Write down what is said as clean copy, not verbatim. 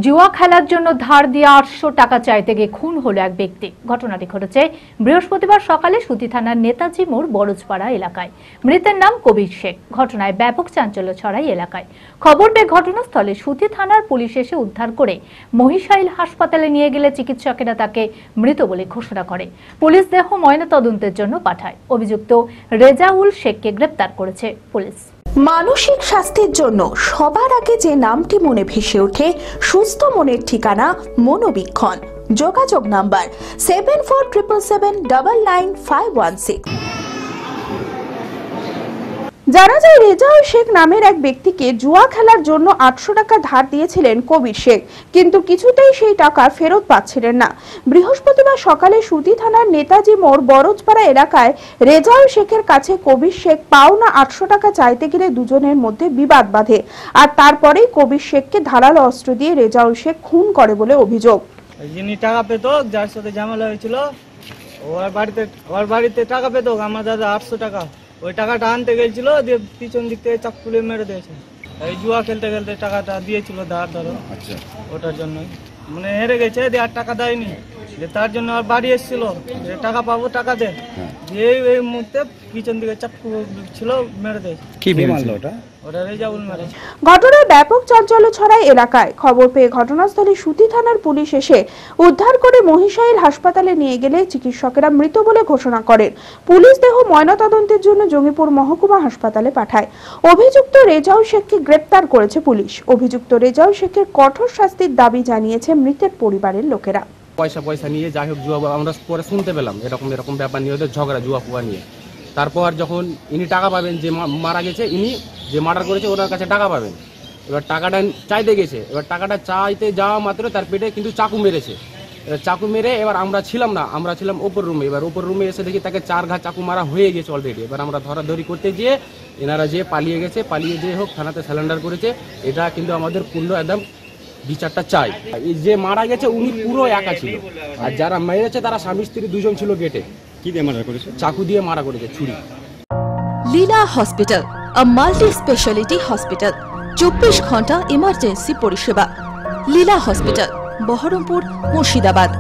জুয়া খেলার জন্য ধার দিয়ে ৮০০ টাকা চাইতে গিয়ে খুন হলো এক ব্যক্তি। ঘটনাটি ঘটেছে বৃহস্পতিবার সকালে সুতি থানার নেতাজি মোড় বরজপাড়া এলাকায়। মৃতের নাম কবির শেখ। ঘটনায় ব্যাপক চাঞ্চল্য ছড়ায় এলাকায়। খবর পেয়ে ঘটনাস্থলে সুতি থানার পুলিশ এসে উদ্ধার করে মহিষাইল হাসপাতালে নিয়ে গেলে চিকিৎসকেরা তাকে মৃত বলে ঘোষণা করে। পুলিশ দেহ ময়নাতদন্তের জন্য পাঠায়। অভিযুক্ত রেজাউল শেখকে গ্রেপ্তার করেছে পুলিশ। মানসিক স্বাস্থ্যের জন্য সবার আগে যে নামটি মনে ভেসে ওঠে, সুস্থ মনের ঠিকানা মনোবীক্ষণ। যোগাযোগ নাম্বার 7477799516। জানা যায় রেজাউল শেখ নামের এক ব্যক্তিকে জুয়া খেলার জন্য ৮০০ টাকা ধার দিয়েছিলেন কবির শেখ, কিন্তু কিছুতেই সেই টাকা ফেরত পাচ্ছিলেন না। বৃহস্পতিবার সকালে সুতি থানার নেতাজি মোড় বরজপাড়া এলাকায় রেজাউল শেখের কাছে কবির শেখ পাওনা ৮০০ টাকা চাইতে গেলে দুজনের মধ্যে বিবাদ বাধে, আর তারপরেই কবির শেখকে ধারালো অস্ত্র দিয়ে রেজাউল শেখ খুন করে বলে অভিযোগ। যিনি টাকা পেত, যার সাথে ঝামেলা হয়েছিল, ওর বাড়িতে টাকা পেত আমার দাদা ৮০০ টাকা। ওই টাকাটা আনতে গেছিল, দিয়ে পিছন দিক থেকে চাকু মেরে দিয়েছে। এই জুয়া খেলতে খেলতে টাকাটা দিয়েছিল ধার ধরো, ওটার জন্য মানে হেরে গেছে, দিয়ে আর টাকা দেয়নি। তার জন্য আর বাড়ি এসেছিল, টাকা পাবো টাকা দে, দিয়ে এই মুহূর্তে পিছন দিকে চাকু ছিল মেরে দিয়েছে। কি মারলো ওটা? ঘটনায় ব্যাপক চাঞ্চল্য ছড়ায় এলাকায়। খবর পেয়ে ঘটনাস্থলে সুতি থানার পুলিশ এসে উদ্ধার করে মহিষাইল হাসপাতালে নিয়ে গেলে চিকিৎসকেরা মৃত বলে ঘোষণা করেন। পুলিশ দেহ ময়নাতদন্তের জন্য জঙ্গিপুর মহকুমা হাসপাতালে পাঠায়। অভিযুক্ত রেজাউল শেখকে গ্রেপ্তার করেছে পুলিশ। অভিযুক্ত রেজাউল শেখের কঠোর শাস্তির দাবি জানিয়েছে মৃতের পরিবারের লোকেরা। পয়সা নিয়ে যাই হোক জুয়া, আমরা পরে শুনতে পেলাম এরকম ব্যাপার নিয়ে ওদের ঝগড়া জুয়া ফুয়া নিয়ে। তারপর যখন ইনি টাকা পাবেন, যে মারা গেছে, ইনি যে মার্ডার করেছে ওনার কাছে টাকা পাবেন। এবার টাকাটা চাইতে গেছে, এবার টাকাটা চাইতে যাওয়া মাত্র তার পেটে কিন্তু চাকু মেরেছে। এবার চাকু মেরে এবার আমরা ছিলাম না, আমরা ছিলাম ওপর রুমে। এবার ওপর রুমে এসে দেখি তাকে 4 ঘা চাকু মারা হয়ে গেছে অলরেডি। এবার আমরা ধরাধরি করতে গিয়ে এনারা যে পালিয়ে গেছে, পালিয়ে যে হোক থানাতে স্যালেন্ডার করেছে। এটা কিন্তু আমাদের পূর্ণ একদম বিচারটা চাই। যে মারা গেছে উনি পুরো একা ছিল, আর যারা মেরেছে তারা স্বামী স্ত্রী দুজন ছিল গেটে। কি দিয়ে মারা করেছে? চাকু দিয়ে মারা করেছে, ছুরি। লীলা হসপিটাল, a multi-speciality hospital, 24 ঘন্টা ইমার্জেন্সি পরিষেবা। লীলা হসপিটাল, বহরমপুর, মুর্শিদাবাদ।